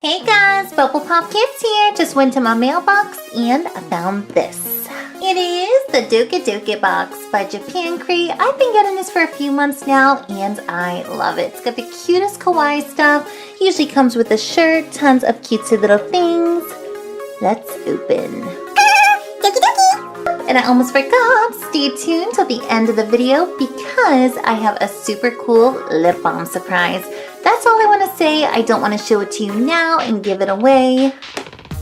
Hey guys, BubblePOP Kids here. Just went to my mailbox and I found this. It is the DokiDoki box by Japan Crate. I've been getting this for a few months now and I love it. It's got the cutest kawaii stuff. Usually comes with a shirt, tons of cutesy little things. Let's open. DokiDoki! And I almost forgot, stay tuned till the end of the video because I have a super cool lip balm surprise. That's all I want to say. I don't want to show it to you now and give it away.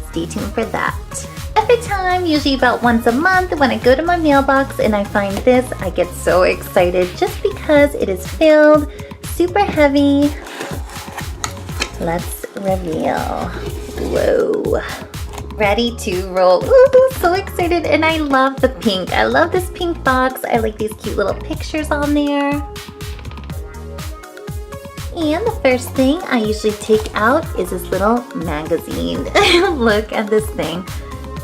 Stay tuned for that. Every time, usually about once a month, when I go to my mailbox and I find this, I get so excited just because it is filled, super heavy. Let's reveal. Whoa. Ready to roll. Ooh, so excited, and I love the pink. I love this pink box. I like these cute little pictures on there. And the first thing I usually take out is this little magazine. Look at this thing.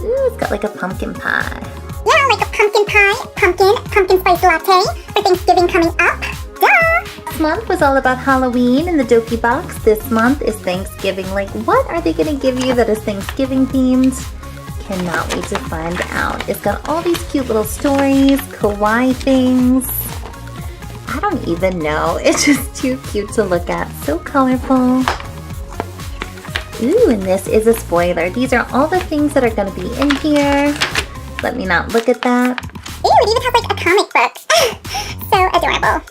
Ooh, it's got like a pumpkin pie. Yeah, like a pumpkin pie, pumpkin spice latte for Thanksgiving coming up. Duh! This month was all about Halloween in the Doki box. This month is Thanksgiving. Like, what are they going to give you that is Thanksgiving themed? Cannot wait to find out. It's got all these cute little stories, kawaii things. I don't even know. It's just too cute to look at. So colorful. Ooh, and this is a spoiler. These are all the things that are going to be in here. Let me not look at that. Ew, it even has like a comic book. So adorable.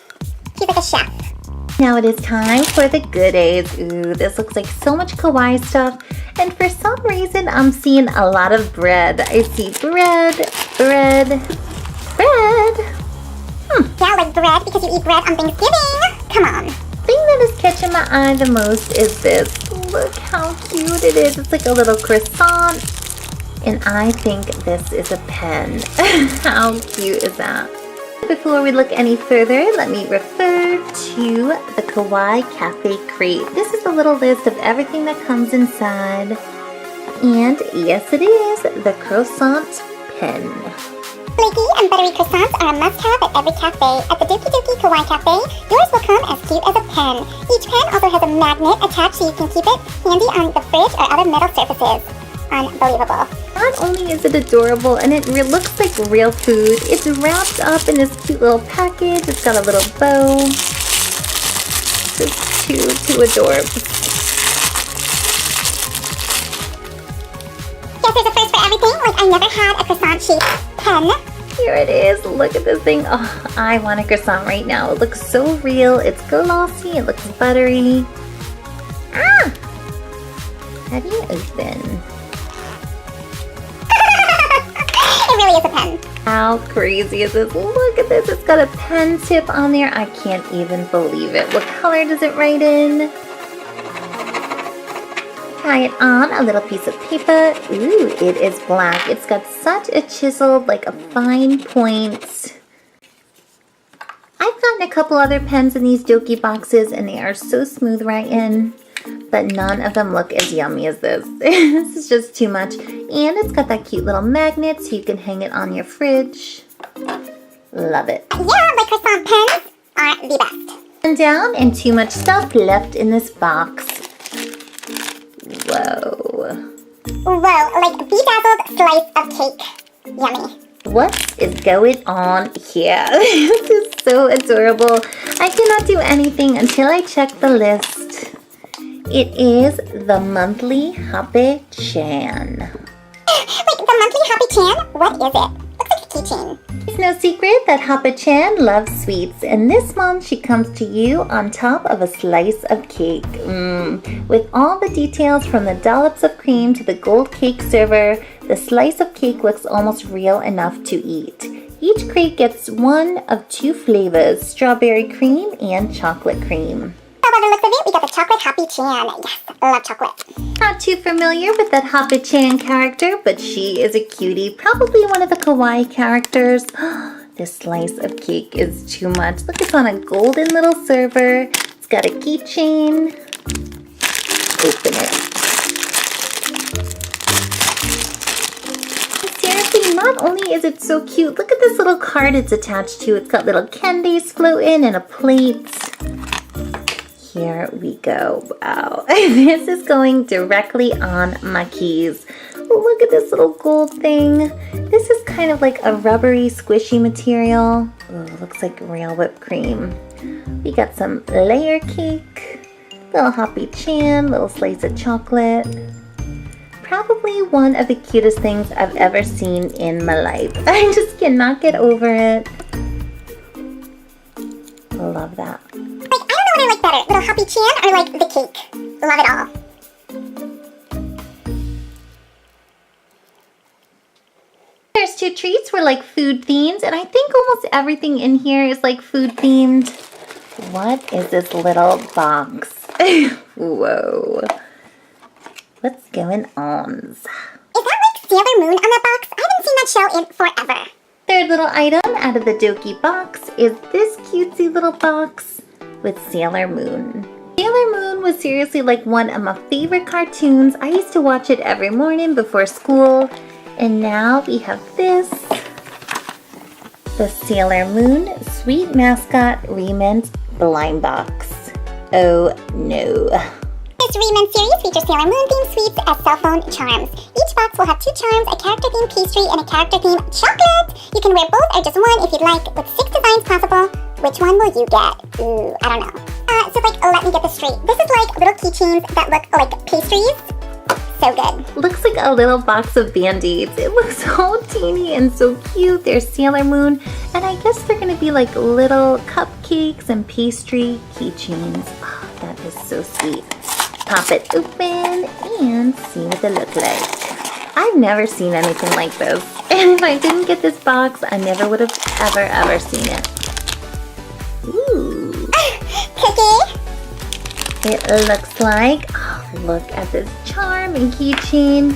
She's like a chef. Now it is time for the goodies. Ooh, this looks like so much kawaii stuff. And for some reason, I'm seeing a lot of bread. I see bread. Yeah, like bread because you eat bread on Thanksgiving. Come on. The thing that is catching my eye the most is this. Look how cute it is. It's like a little croissant. And I think this is a pen. How cute is that? Before we look any further, let me refer to the Kawaii Cafe Crate. This is a little list of everything that comes inside. And yes, it is the croissant pen. Flaky and buttery croissants are a must-have at every cafe. At the DokiDoki Kawaii Cafe, yours will come as cute as a pen. Each pen also has a magnet attached so you can keep it handy on the fridge or other metal surfaces. Unbelievable. Not only is it adorable and it looks like real food, it's wrapped up in this cute little package. It's got a little bow. Just too adorable. Guess there's a first for everything. Like I never had a croissant-shaped pen. Here it is. Look at this thing. Oh, I want a croissant right now. It looks so real. It's glossy. It looks buttery. Ah! How do you open? It really is a pen. How crazy is this? Look at this. It's got a pen tip on there. I can't even believe it. What color does it write in? Try it on a little piece of paper. Ooh, it is black. It's got such a chiseled, like a fine point. I've gotten a couple other pens in these Doki boxes and they are so smooth right in, but none of them look as yummy as this. This is just too much. And it's got that cute little magnet so you can hang it on your fridge. Love it. Yeah, like croissant pens are the best. And down and too much stuff left in this box. Whoa. Whoa, like bedazzled slice of cake. Yummy. What is going on here? This is so adorable. I cannot do anything until I check the list. It is the monthly Happy-chan. Like the monthly Happy-chan? What is it? Looks like a keychain. It's no secret that Happy-chan loves sweets, and this month she comes to you on top of a slice of cake. With all the details from the dollops of cream to the gold cake server, the slice of cake looks almost real enough to eat. Each crate gets one of two flavors, strawberry cream and chocolate cream. So by the looks of it, we got the chocolate Happy-chan. Yes, love chocolate. Not too familiar with that Happy-chan character, but she is a cutie, probably one of the kawaii characters. This slice of cake is too much. Look, it's on a golden little server. It's got a keychain. Open it. Seriously, not only is it so cute, look at this little card it's attached to. It's got little candies floating and a plate. here we go. Wow. This is going directly on my keys. Look at this little gold thing. This is kind of like a rubbery, squishy material. Ooh, looks like real whipped cream. We got some layer cake, little Hoppy Chan, little slice of chocolate. Probably one of the cutest things I've ever seen in my life. I just cannot get over it. Love that. Like, I don't know what I like better, little Hoppy Chan or like the cake. Love it all. There's two treats. We're like food themed, and I think almost everything in here is like food themed. What is this little box? Whoa. What's going on? Is that like Sailor Moon on that box? I haven't seen that show in forever. Third little item out of the Doki box is this cutesy little box with Sailor Moon. Sailor Moon was seriously like one of my favorite cartoons. I used to watch it every morning before school. And now we have this, the Sailor Moon Sweet Mascot Remint Blind Box. Oh no. This Remint series features Sailor Moon themed sweets as cell phone charms. Each box will have 2 charms, a character themed pastry, and a character themed chocolate. You can wear both or just one if you'd like, with 6 designs possible. Which one will you get? Ooh, I don't know. So like, let me get this straight. This is like little keychains that look like pastries. So good. Looks like a little box of Band-Aids. It looks so teeny and so cute. There's Sailor Moon, and I guess they're gonna be like little cupcakes and pastry keychains. Oh, that is so sweet. Pop it open and see what they look like. I've never seen anything like this, and if I didn't get this box, I never would have ever seen it. Ooh. Cookie? It looks like, oh, look at this charm and keychain.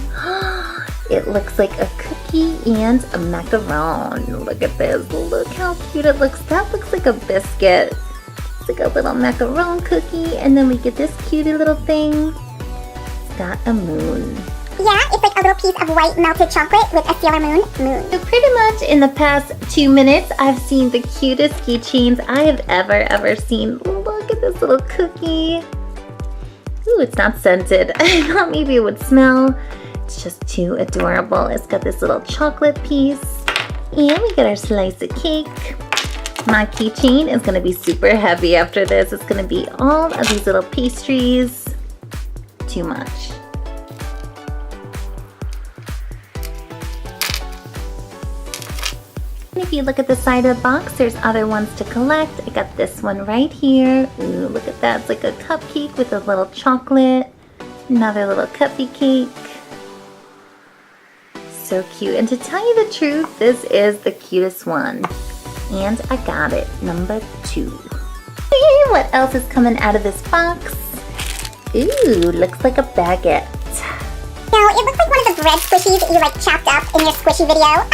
It looks like a cookie and a macaron. Look at this. Look how cute it looks. That looks like a biscuit. It's like a little macaron cookie. And then we get this cutie little thing. It's got a moon. Yeah, it's like a little piece of white melted chocolate with a Sailor Moon moon. So pretty much in the past 2 minutes, I've seen the cutest keychains I have ever seen. Look at this little cookie. Ooh, it's not scented. I thought maybe it would smell. It's just too adorable. It's got this little chocolate piece. And we get our slice of cake. My keychain is gonna be super heavy after this. It's gonna be all of these little pastries. Too much. And if you look at the side of the box, there's other ones to collect. I got this one right here. Ooh, look at that. It's like a cupcake with a little chocolate. Another little cupcake. So cute. And to tell you the truth, this is the cutest one. And I got it. Number 2. What else is coming out of this box? Ooh, looks like a baguette. No, it looks like one of the bread squishies you like chopped up in your squishy video.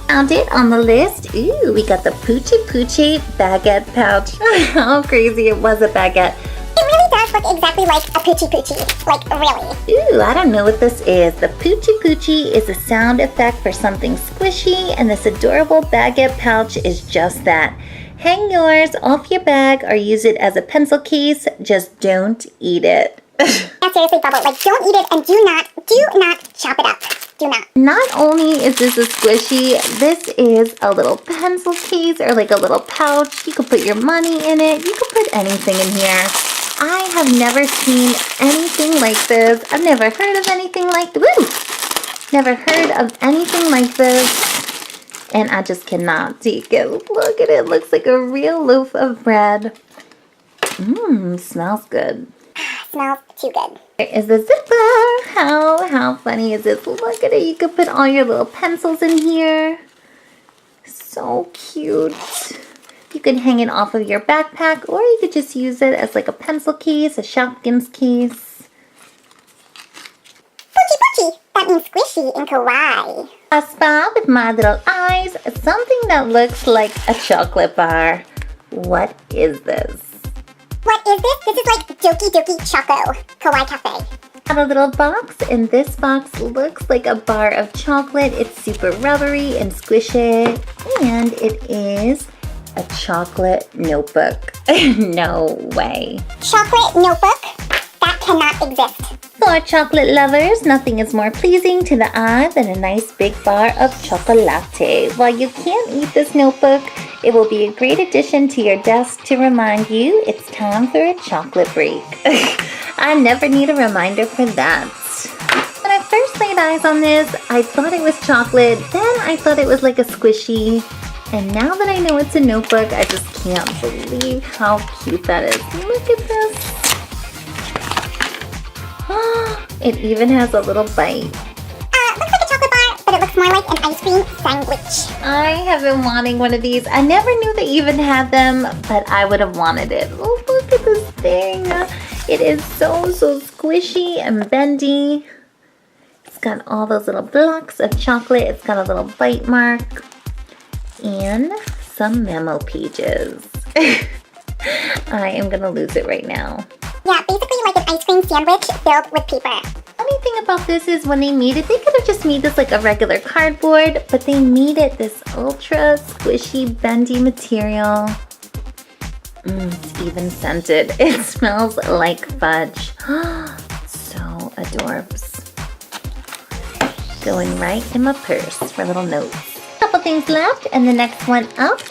Found it on the list. Ooh, we got the Poochie Poochie baguette pouch. How crazy it was a baguette. It really does look exactly like a Poochie Poochie. Like, really. Ooh, I don't know what this is. The Poochie Poochie is a sound effect for something squishy, and this adorable baguette pouch is just that. Hang yours off your bag or use it as a pencil case. Just don't eat it. Yeah, seriously, Bubble, like, don't eat it and do not chop it up. Do not. Not only is this a squishy, this is a little pencil case or like a little pouch. You could put your money in it. You could put anything in here. I have never seen anything like this. I've never heard of anything like this. Never heard of anything like this. And I just cannot take it. Look at it. Looks like a real loaf of bread. Mmm, smells good. Smells too good. There is the zipper. How funny is this? Look at it. You could put all your little pencils in here. So cute. You could hang it off of your backpack, or you could just use it as like a pencil case, a Shopkins case. Poochie Poochie. That means squishy in Kawaii. A spa with my little eyes. Something that looks like a chocolate bar. What is this? What is this? This is like DokiDoki Choco, Kawaii Cafe. Got a little box, and this box looks like a bar of chocolate. It's super rubbery and squishy, and it is a chocolate notebook. No way. Chocolate notebook? That cannot exist. For chocolate lovers, nothing is more pleasing to the eye than a nice big bar of chocolate. While you can't eat this notebook, it will be a great addition to your desk to remind you it's time for a chocolate break. I never need a reminder for that. When I first laid eyes on this, I thought it was chocolate, then I thought it was like a squishy, and now that I know it's a notebook, I just can't believe how cute that is. Look at this. It even has a little bite. Looks like a chocolate bar, but it looks more like an ice cream sandwich. I have been wanting one of these. I never knew they even had them, but I would have wanted it. Oh, look at this thing. It is so squishy and bendy. It's got all those little blocks of chocolate. It's got a little bite mark and some memo pages. I am gonna lose it right now. Yeah, basically like an ice cream sandwich filled with paper. Funny thing about this is when they made it, they could have just made this like a regular cardboard, but they made it this ultra squishy, bendy material. It's even scented. It smells like fudge. So adorbs. Going right in my purse for little notes. Couple things left, and the next one up,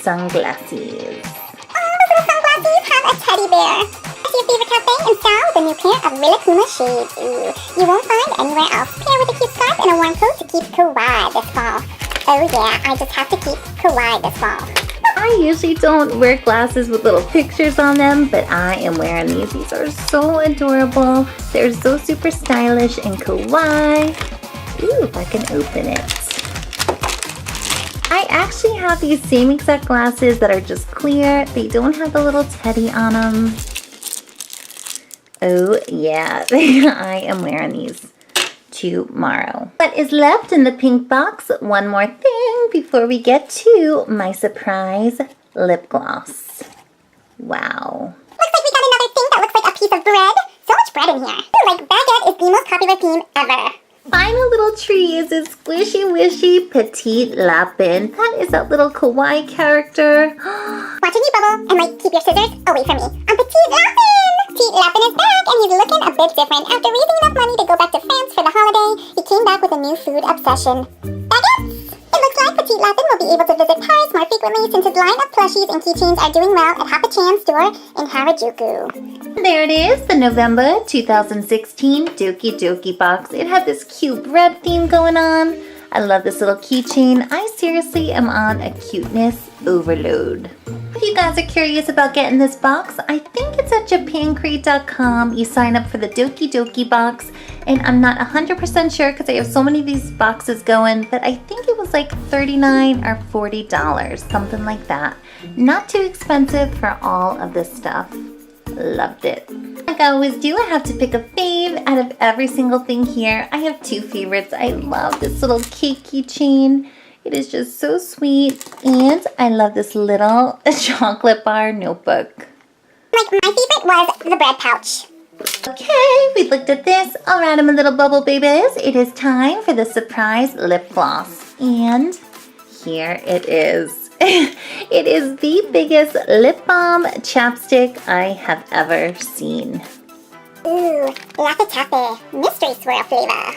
sunglasses. Oh, those little sunglasses have a teddy bear. Your favorite cafe in style with a new pair of Rilakkuma shades. Ooh, you won't find anywhere else. Pair with a cute scarf and a warm coat to keep kawaii this fall. Oh yeah, I just have to keep kawaii this fall. I usually don't wear glasses with little pictures on them, but I am wearing these. These are so adorable. They're so super stylish and kawaii. Ooh, if I can open it. I actually have these same exact glasses that are just clear. They don't have the little teddy on them. Oh yeah, I am wearing these tomorrow. What is left in the pink box? One more thing before we get to my surprise lip gloss. Wow. Looks like we got another thing that looks like a piece of bread. So much bread in here. Ooh, like baguette is the most popular theme ever. Final little tree is a squishy wishy petite lapin. That is that little kawaii character. Watching you bubble and like keep your scissors away from me. I'm Petite Lapin! Petite Lapin is back and he's looking a bit different. After raising enough money to go back to France for the holiday, he came back with a new food obsession. Baguettes! It looks like Petite Lapin will be able to visit Paris more frequently since his line of plushies and keychains are doing well at Hapa-chan's store in Harajuku. There it is, the November 2016 DokiDoki box. It had this cute bread theme going on. I love this little keychain. I seriously am on a cuteness overload. If you guys are curious about getting this box, I think it's at japancrate.com. You sign up for the DokiDoki box, and I'm not 100% sure because I have so many of these boxes going, but I think it was like $39 or $40, something like that. Not too expensive for all of this stuff. Loved it. Like I always do, I have to pick a fave out of every single thing here. I have two favorites. I love this little cake keychain. It is just so sweet. And I love this little chocolate bar notebook. Like my favorite was the bread pouch. Okay, we looked at this. All right, my little bubble babies. It is time for the surprise lip gloss. And here it is. It is the biggest lip balm chapstick I have ever seen. Ooh, Latte Cafe, mystery swirl flavor.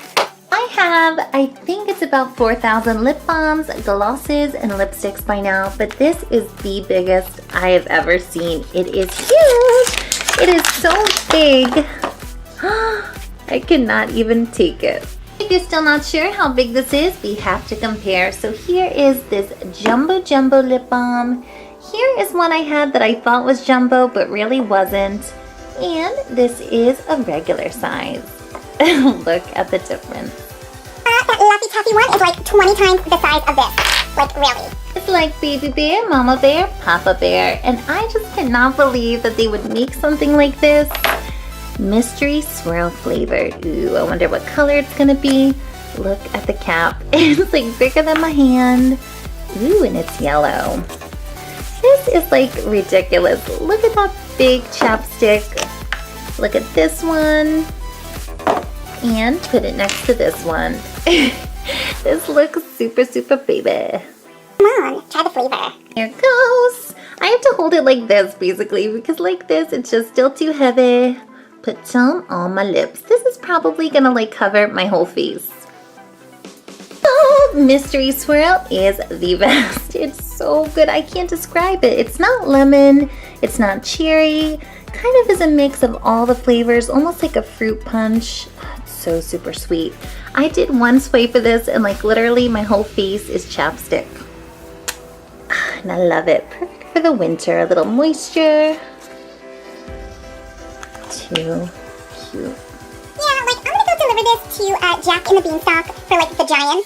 I think it's about 4,000 lip balms, glosses, and lipsticks by now, but this is the biggest I have ever seen. It is huge. It is so big. I cannot even take it. If you're still not sure how big this is, we have to compare. So here is this jumbo lip balm. Here is one I had that I thought was jumbo, but really wasn't. And this is a regular size. Look at the difference. That Laffy Taffy one is like 20 times the size of this. Like, really. It's like Baby Bear, Mama Bear, Papa Bear. And I just cannot believe that they would make something like this. Mystery swirl flavor. Ooh, I wonder what color it's gonna be. Look at the cap. It's like bigger than my hand. Ooh, and it's yellow. This is like ridiculous. Look at that big chapstick. Look at this one. And put it next to this one. This looks super baby. Come on, try the flavor. Here it goes. I have to hold it like this basically because like this it's just still too heavy. Put some on my lips. This is probably gonna like cover my whole face. Oh, mystery swirl is the best. It's so good. I can't describe it. It's not lemon. It's not cherry. Kind of is a mix of all the flavors, almost like a fruit punch. It's so super sweet. I did one swipe of this and like literally my whole face is chapstick. And I love it. Perfect for the winter. A little moisture. Too cute. Yeah, like I'm gonna go deliver this to Jack in the Beanstalk for like the giant.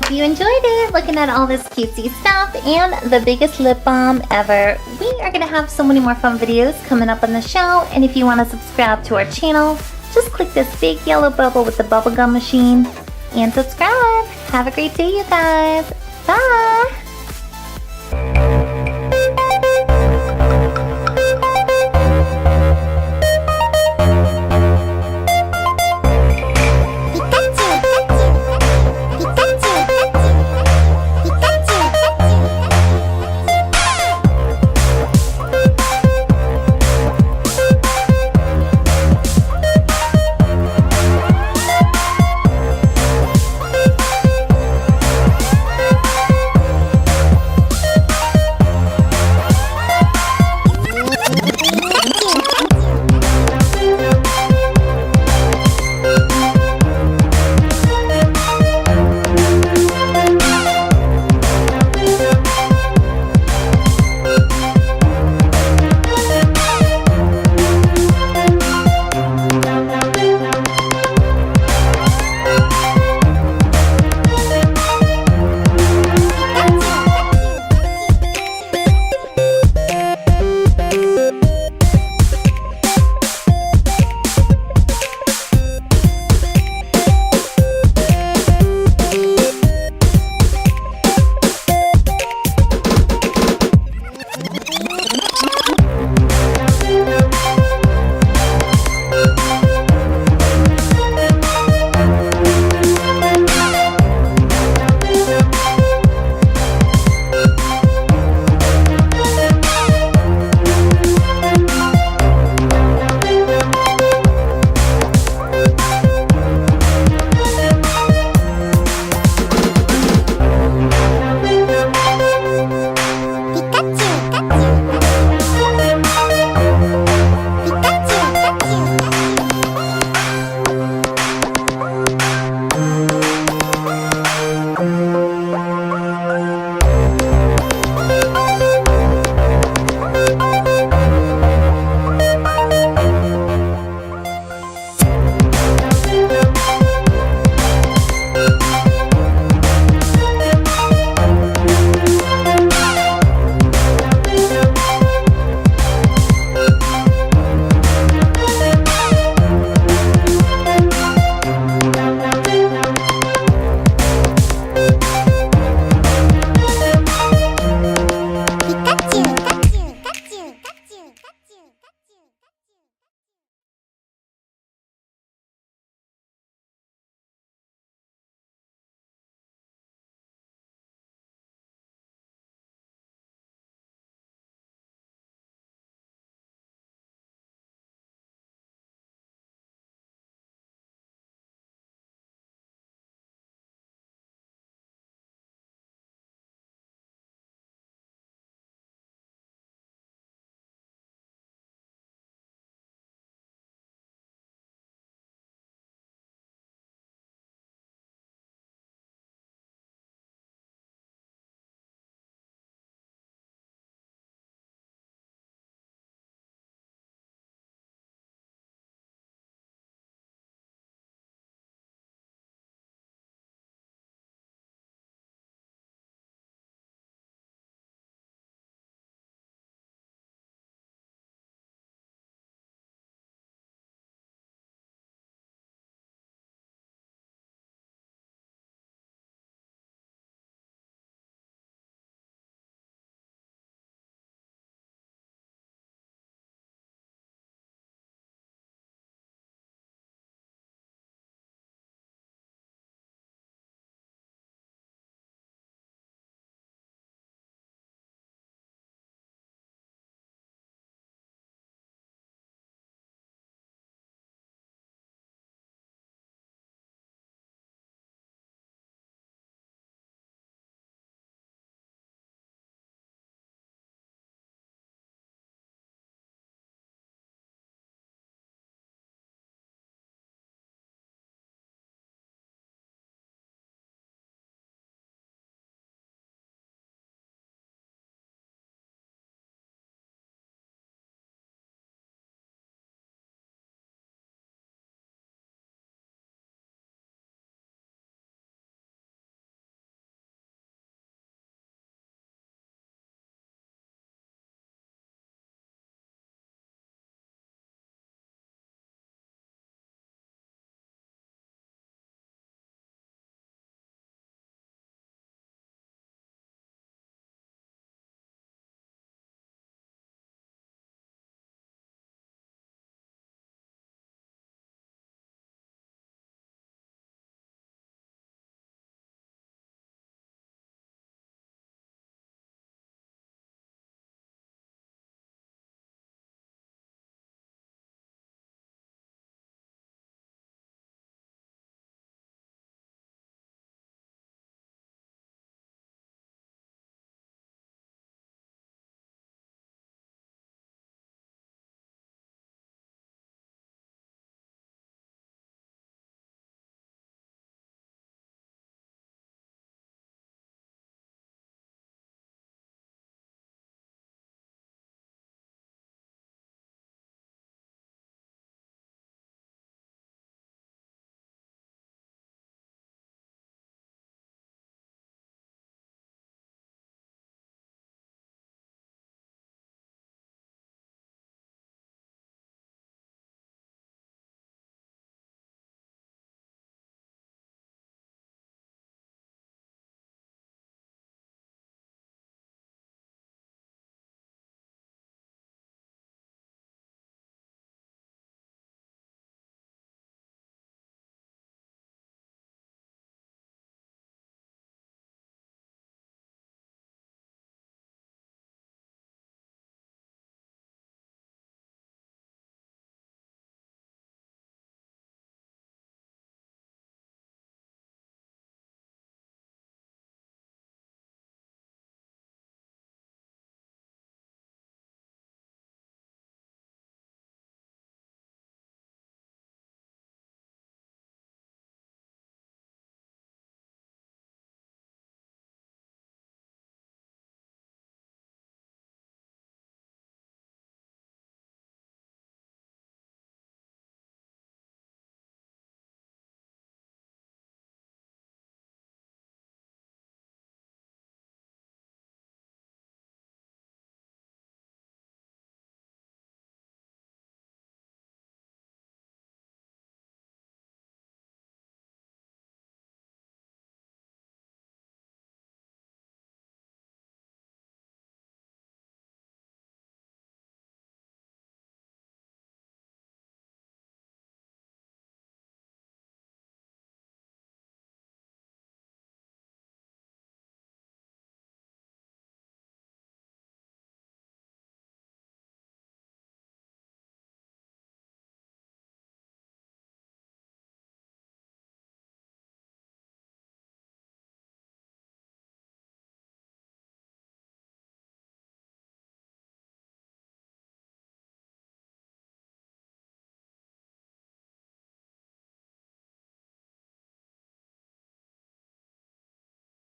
If you enjoyed it, looking at all this cutesy stuff and the biggest lip balm ever, we are going to have so many more fun videos coming up on the show. And if you want to subscribe to our channel, just click this big yellow bubble with the bubblegum machine and subscribe. Have a great day, you guys. Bye.